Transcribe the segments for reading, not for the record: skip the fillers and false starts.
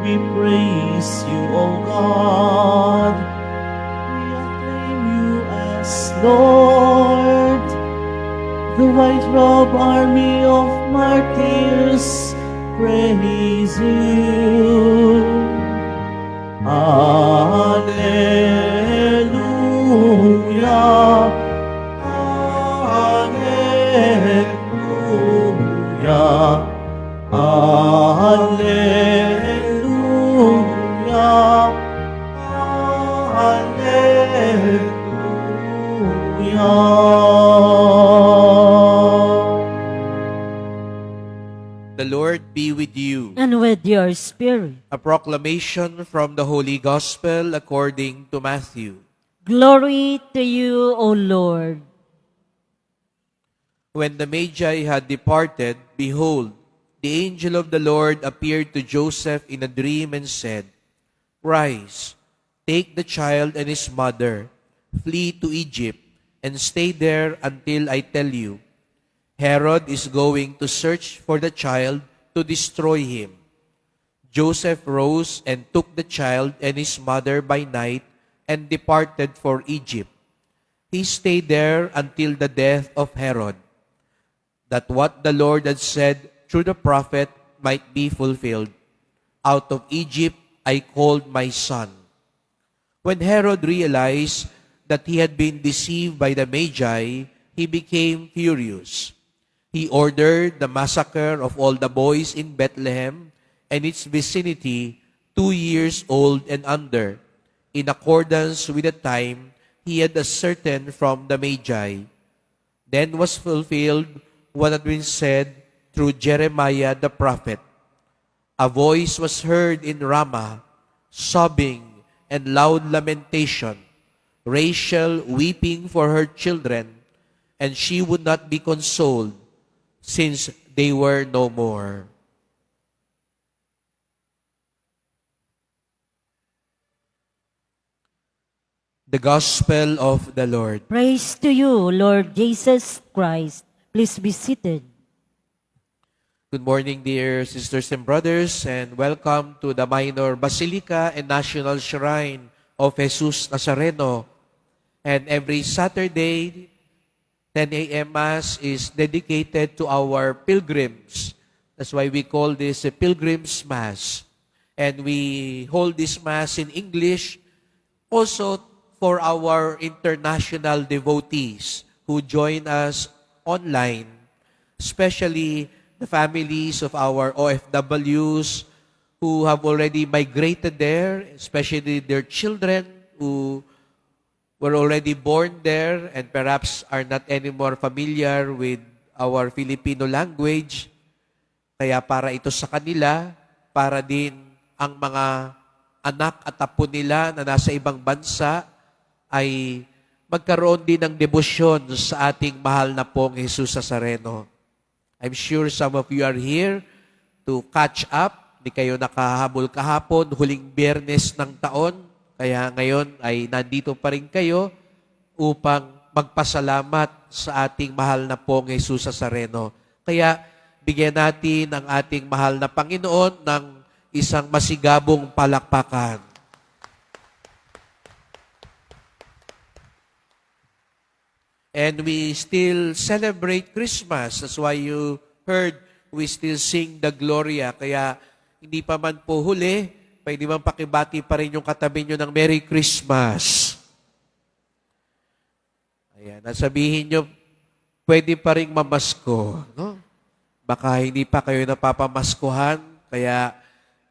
We praise you, O God. We acclaim you as Lord. The white robe army of martyrs praise you. Alleluia. Alleluia. Alleluia. Alleluia. The Lord be with you. And with your spirit. A proclamation from the Holy Gospel according to Matthew. Glory to you, O Lord. When the Magi had departed, behold, the angel of the Lord appeared to Joseph in a dream and said, Rise, take the child and his mother, flee to Egypt, and stay there until I tell you. Herod is going to search for the child to destroy him. Joseph rose and took the child and his mother by night and departed for Egypt. He stayed there until the death of Herod, that what the Lord had said through the prophet might be fulfilled. Out of Egypt I called my son. When Herod realized that he had been deceived by the Magi, he became furious. He ordered the massacre of all the boys in Bethlehem and its vicinity 2 years old and under, in accordance with the time he had ascertained from the Magi. Then was fulfilled what had been said through Jeremiah the prophet. A voice was heard in Ramah, sobbing and loud lamentation, Rachel weeping for her children, and she would not be consoled, since they were no more. The Gospel of the Lord. Praise to you, Lord Jesus Christ. Please be seated. Good morning, dear sisters and brothers, and welcome to the Minor Basilica and National Shrine of Jesus Nazareno. And every Saturday, 10 a.m. Mass is dedicated to our pilgrims. That's why we call this a Pilgrim's Mass. And we hold this Mass in English also for our international devotees who join us online, especially the families of our OFWs who have already migrated there, especially their children who were already born there and perhaps are not anymore familiar with our Filipino language. Kaya para ito sa kanila, para din ang mga anak at apo nila na nasa ibang bansa ay magkaroon din ng debosyon sa ating mahal na pong Jesus Nazareno. I'm sure some of you are here to catch up. Hindi kayo nakahabol kahapon, huling Biyernes ng taon. Kaya ngayon ay nandito pa rin kayo upang magpasalamat sa ating mahal na pong Jesus Nazareno. Kaya bigyan natin ang ating mahal na Panginoon ng isang masigabong palakpakan. And we still celebrate Christmas. That's why you heard we still sing the Gloria. Kaya hindi pa man po huli, pwede man pakibati pa rin yung katabi nyo ng Merry Christmas. Ayan, nasabihin nyo, pwede pa rin mamasko. No? Baka hindi pa kayo napapamaskuhan, kaya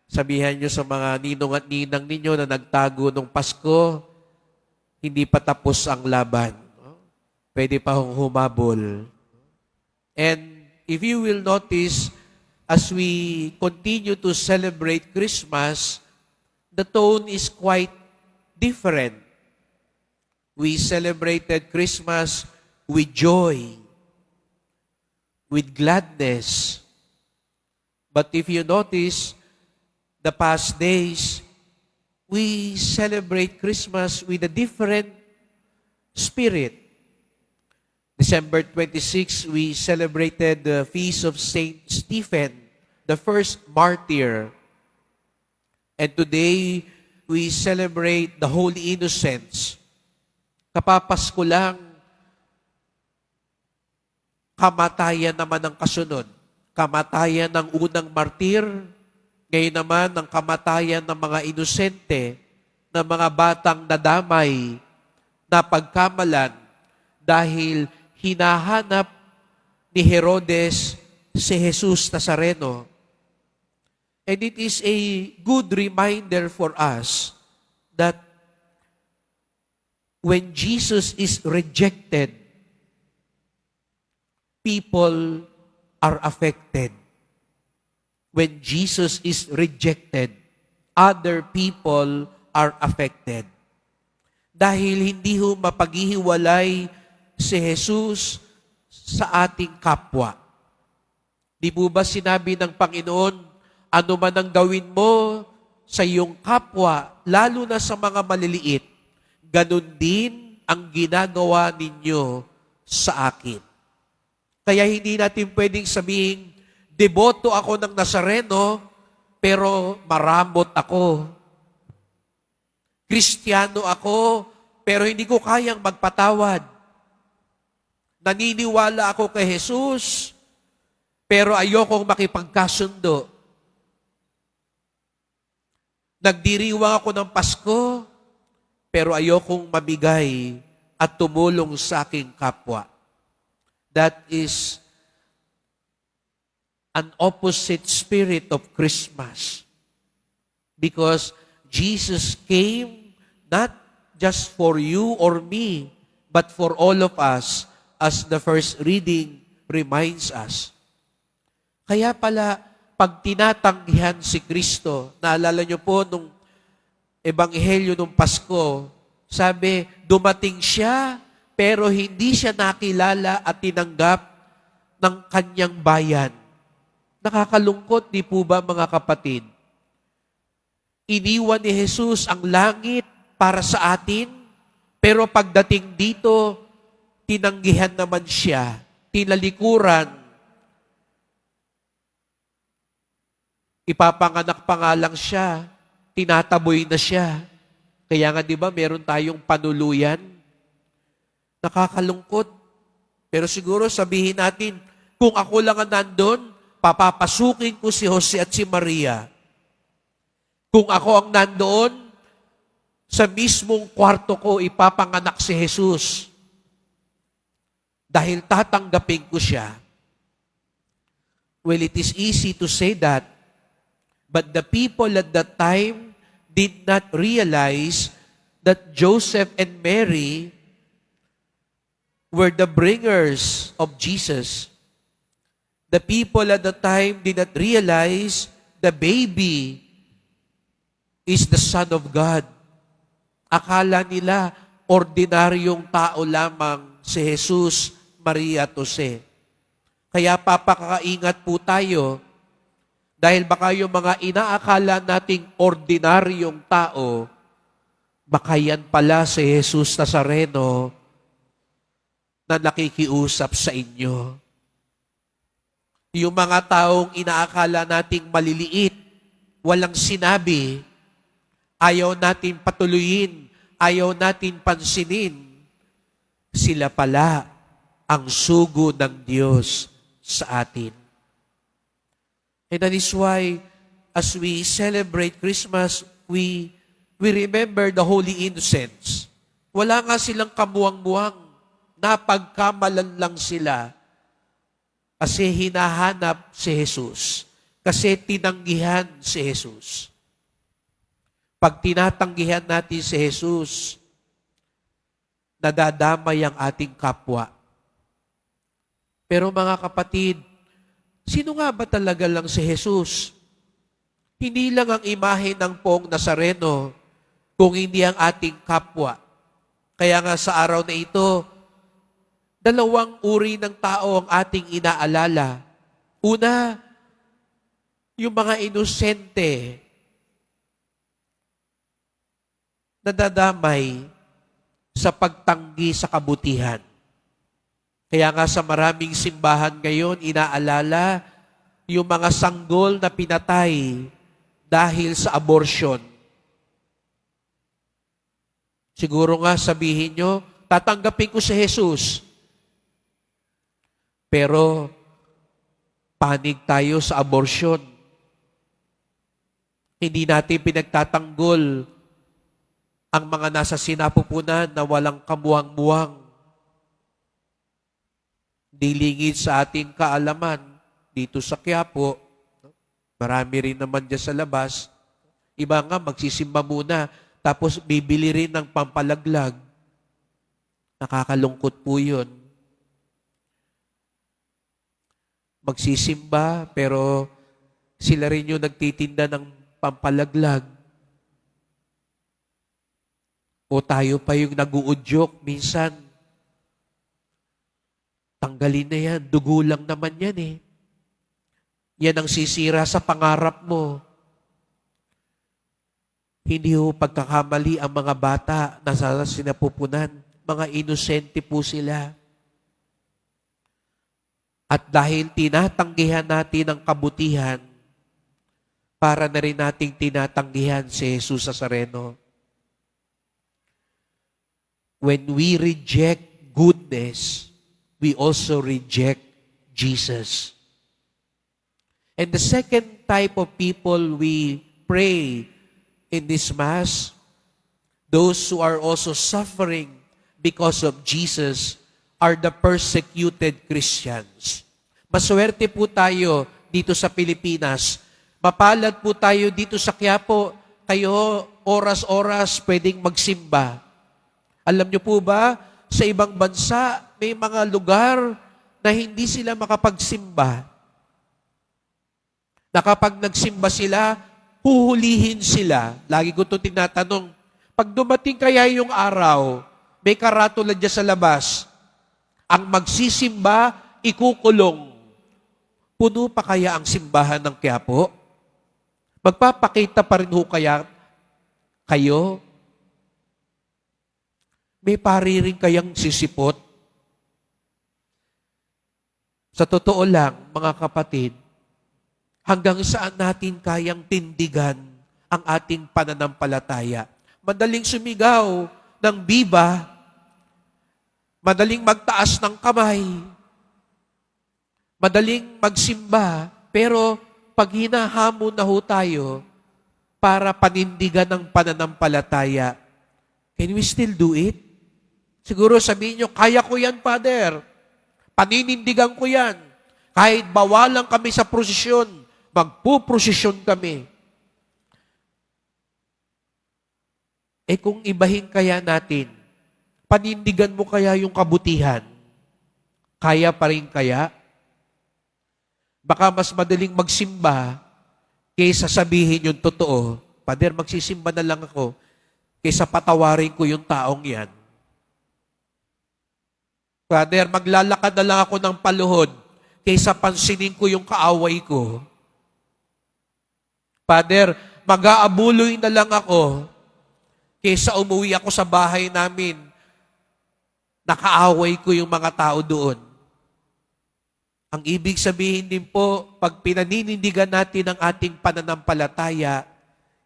sabihan nyo sa mga ninong at ninang ninyo na nagtago nung Pasko, hindi pa tapos ang laban. No? Pwede pa hong humabol. And if you will notice, as we continue to celebrate Christmas, the tone is quite different. We celebrated Christmas with joy, with gladness. But if you notice, the past days, we celebrate Christmas with a different spirit. December 26, we celebrated the feast of Saint Stephen, the first martyr. And today, we celebrate the Holy Innocents. Kapapasko lang, kamatayan naman ang kasunod. Kamatayan ng unang martir, ngayon naman ang kamatayan ng mga inosente, ng mga batang nadamay, na pagkamalan dahil hinahanap ni Herodes si Jesus Nazareno. And it is a good reminder for us that when Jesus is rejected, people are affected. When Jesus is rejected, other people are affected. Dahil hindi ho mapaghihiwalay si Jesus sa ating kapwa. Di po ba sinabi ng Panginoon, ano man ang gawin mo sa iyong kapwa, lalo na sa mga maliliit, ganun din ang ginagawa ninyo sa akin. Kaya hindi natin pwedeng sabihin, deboto ako ng Nazareno, pero maramot ako. Kristiyano ako, pero hindi ko kayang magpatawad. Naniniwala ako kay Jesus, pero ayokong makipagkasundo. Nagdiriwang ako ng Pasko, pero ayokong mabigay at tumulong sa aking kapwa. That is an opposite spirit of Christmas. Because Jesus came not just for you or me, but for all of us, as the first reading reminds us. Kaya pala, pag tinatanggihan si Kristo, naalala niyo po nung Ebanghelyo nung Pasko, sabi, dumating siya, pero hindi siya nakilala at tinanggap ng kanyang bayan. Nakakalungkot, di po ba mga kapatid? Iniwan ni Jesus ang langit para sa atin, pero pagdating dito, tinanggihan naman siya, tinalikuran. Ipapanganak pa nga lang siya, tinataboy na siya. Kaya nga di ba meron tayong panuluyan? Nakakalungkot. Pero siguro sabihin natin, kung ako lang ang nandun, papapasukin ko si Jose at si Maria. Kung ako ang nandoon, sa mismong kwarto ko ipapanganak si Jesus. Dahil tatanggapin ko siya. Well, it is easy to say that, but the people at that time did not realize that Joseph and Mary were the bringers of Jesus. The people at the time did not realize the baby is the Son of God. Akala nila ordinaryong tao lamang si Jesus, Maria at Jose. Kaya papakaingat po tayo dahil baka yung mga inaakala nating ordinaryong tao, baka yan pala si Jesus Nazareno na nakikiusap sa inyo. Yung mga taong inaakala nating maliliit, walang sinabi, ayaw natin patuloyin, ayaw natin pansinin, sila pala ang sugo ng Diyos sa atin. And that is why, as we celebrate Christmas, we remember the Holy Innocents. Wala nga silang kamuwang-muwang, napagkamalan lang sila kasi hinahanap si Jesus. Kasi tinanggihan si Jesus. Pag tinatanggihan natin si Jesus, nadadamay ang ating kapwa. Pero mga kapatid, sino nga ba talaga lang si Jesus? Hindi lang ang imahe ng Poong Nazareno, kung hindi ang ating kapwa. Kaya nga sa araw na ito, dalawang uri ng tao ang ating inaalala. Una, yung mga inosente, nadadamay sa pagtanggi sa kabutihan. Kaya nga sa maraming simbahan ngayon, inaalala yung mga sanggol na pinatay dahil sa abortion. Siguro nga sabihin nyo, tatanggapin ko si Jesus. Pero panig tayo sa abortion. Hindi natin pinagtatanggol ang mga nasa sinapupunan na walang kamuwang-muwang. Dilingid sa ating kaalaman dito sa Quiapo. Marami rin naman dyan sa labas. Iba nga magsisimba muna, tapos bibili rin ng pampalaglag. Nakakalungkot po yun. Magsisimba, pero sila rin yung nagtitinda ng pampalaglag. O tayo pa yung nag-uudyok minsan. Tanggalin na yan, dugo lang naman yan eh. Yan ang sisira sa pangarap mo. Hindi ho pagkakamali ang mga bata na sa sinapupunan. Mga inosente po sila. At dahil tinatanggihan natin ang kabutihan, para na rin nating tinatanggihan si Jesus Nazareno. When we reject goodness, we also reject Jesus. And the second type of people we pray in this Mass, those who are also suffering because of Jesus, are the persecuted Christians. Maswerte po tayo dito sa Pilipinas. Mapalad po tayo dito sa Quiapo. Kayo, oras-oras, pwedeng magsimba. Alam niyo po ba, sa ibang bansa, may mga lugar na hindi sila makapagsimba. Na kapag nagsimba sila, huhulihin sila. Lagi ko ito tinatanong, pag dumating kaya yung araw, may karatula dyan sa labas, ang magsisimba, ikukulong. Puno pa kaya ang simbahan ng Quiapo? Magpapakita pa rin ho kaya kayo? May pari rin kayang sisipot? Sa totoo lang, mga kapatid, hanggang saan natin kayang tindigan ang ating pananampalataya? Madaling sumigaw ng biba, madaling magtaas ng kamay, madaling magsimba, pero pag hinahamon na ho tayo para panindigan ng pananampalataya, can we still do it? Siguro sabihin nyo, kaya ko yan, Father. Paninindigan ko yan. Kahit bawalan kami sa prosesyon, magpuprosesyon kami. Eh kung ibahin kaya natin, panindigan mo kaya yung kabutihan? Kaya pa rin kaya? Baka mas madaling magsimba kaysa sabihin yung totoo. Father, magsisimba na lang ako kaysa patawarin ko yung taong yan. Father, maglalakad na lang ako ng paluhod kaysa pansinin ko yung kaaway ko. Father, mag-aabuloy na lang ako kaysa umuwi ako sa bahay namin, nakaaway ko yung mga tao doon. Ang ibig sabihin din po, pag pinaninindigan natin ang ating pananampalataya,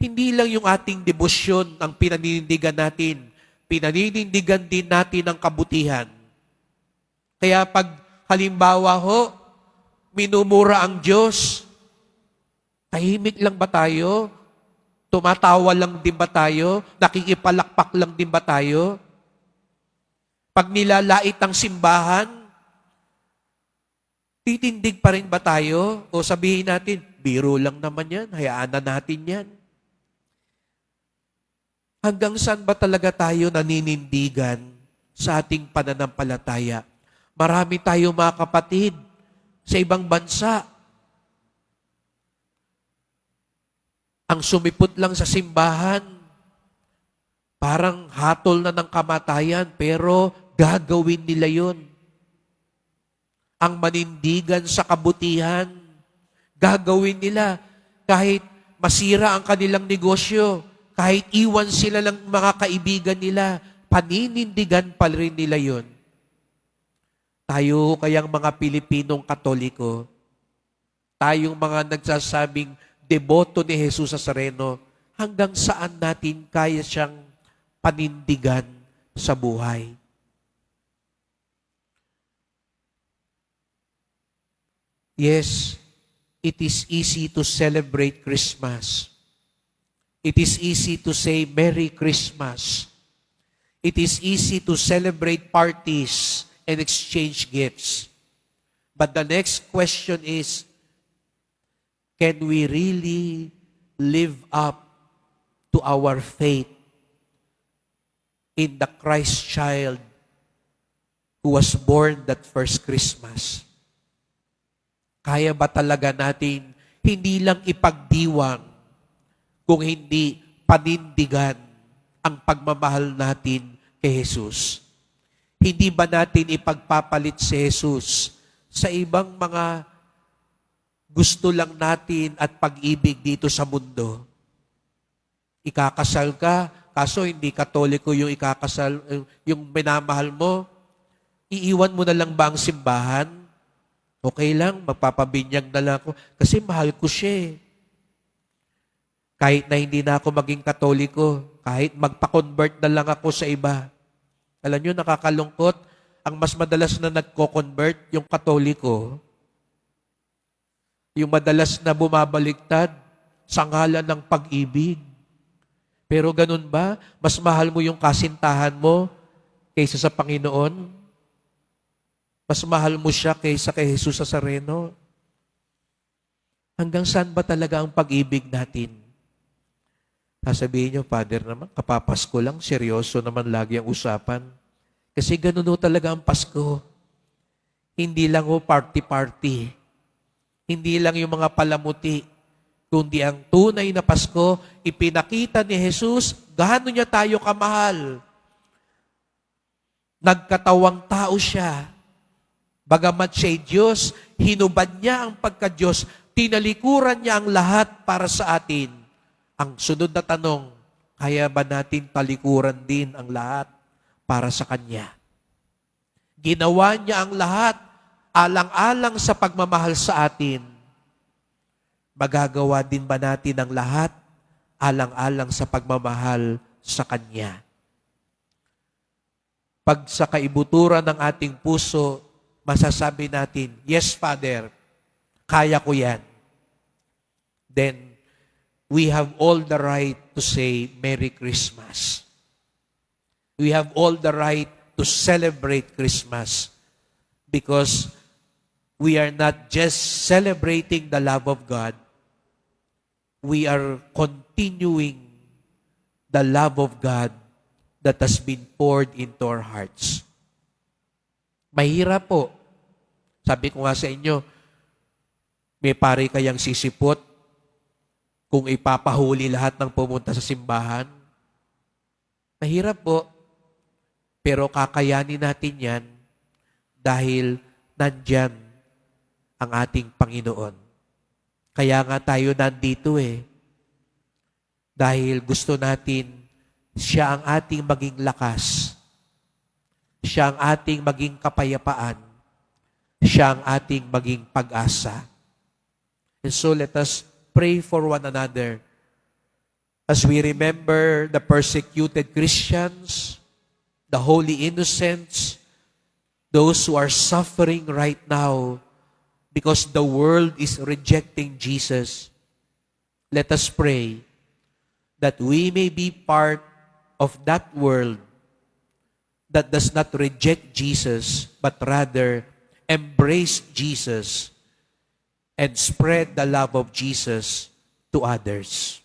hindi lang yung ating debosyon ang pinaninindigan natin, pinaninindigan din natin ang kabutihan. Kaya pag halimbawa ho, minumura ang Diyos, tahimik lang ba tayo? Tumatawa lang din ba tayo? Nakikipalakpak lang din ba tayo? Pag nilalait ang simbahan, titindig pa rin ba tayo? O sabihin natin, biro lang naman yan, hayaan na natin yan. Hanggang saan ba talaga tayo naninindigan sa ating pananampalataya? Marami tayo mga kapatid sa ibang bansa. Ang sumipot lang sa simbahan, parang hatol na ng kamatayan, pero gagawin nila yon. Ang manindigan sa kabutihan, gagawin nila kahit masira ang kanilang negosyo, kahit iwan sila ng mga kaibigan nila, paninindigan pa rin nila yon. Tayo kayang mga Pilipinong Katoliko, tayong mga nagsasabing deboto ni Jesus Nazareno, hanggang saan natin kaya siyang panindigan sa buhay. Yes, it is easy to celebrate Christmas. It is easy to say Merry Christmas. It is easy to celebrate parties and exchange gifts. But the next question is, can we really live up to our faith in the Christ child who was born that first Christmas? Kaya ba talaga natin hindi lang ipagdiwang, kung hindi panindigan ang pagmamahal natin kay Jesus? Hindi ba natin ipagpapalit si Jesus sa ibang mga gusto lang natin at pag-ibig dito sa mundo? Ikakasal ka, kaso hindi Katoliko yung ikakasal, yung minamahal mo, iiwan mo na lang ba ang simbahan? Okay lang, magpapabinyag na lang ako. Kasi mahal ko siya eh. Kahit na hindi na ako maging Katoliko, kahit magpa-convert na lang ako sa iba. Alam nyo, nakakalungkot. Ang mas madalas na nagko-convert, yung Katoliko. Yung madalas na bumabaliktad sa ngalan ng pag-ibig. Pero ganun ba? Mas mahal mo yung kasintahan mo kaysa sa Panginoon? Mas mahal mo siya kaysa kay Jesus Nazareno? Hanggang saan ba talaga ang pag-ibig natin? Sasabihin niyo, Father naman, kapapasko lang, seryoso naman lagi ang usapan. Kasi ganun talaga ang Pasko. Hindi lang party-party. Hindi lang yung mga palamuti. Kundi ang tunay na Pasko, ipinakita ni Jesus, gaano niya tayo kamahal. Nagkatawang tao siya. Bagamat siya'y Diyos, hinubad niya ang pagka-Diyos, tinalikuran niya ang lahat para sa atin. Ang sunod na tanong, kaya ba natin talikuran din ang lahat para sa Kanya? Ginawa niya ang lahat alang-alang sa pagmamahal sa atin. Magagawa din ba natin ang lahat alang-alang sa pagmamahal sa Kanya? Pag sa kaibuturan ng ating puso, masasabi natin, yes, Father, kaya ko yan. Then, we have all the right to say, Merry Christmas. We have all the right to celebrate Christmas because we are not just celebrating the love of God, we are continuing the love of God that has been poured into our hearts. Mahirap po. Sabi ko nga sa inyo, may pare kayang sisipot kung ipapahuli lahat ng pumunta sa simbahan. Mahirap po. Pero kakayanin natin yan dahil nandyan ang ating Panginoon. Kaya nga tayo nandito eh. Dahil gusto natin siya ang ating maging lakas. Siya ang ating maging kapayapaan. Siya ang ating maging pag-asa. And so let us pray for one another as we remember the persecuted Christians, the holy innocents, those who are suffering right now because the world is rejecting Jesus. Let us pray that we may be part of that world that does not reject Jesus, but rather embrace Jesus and spread the love of Jesus to others.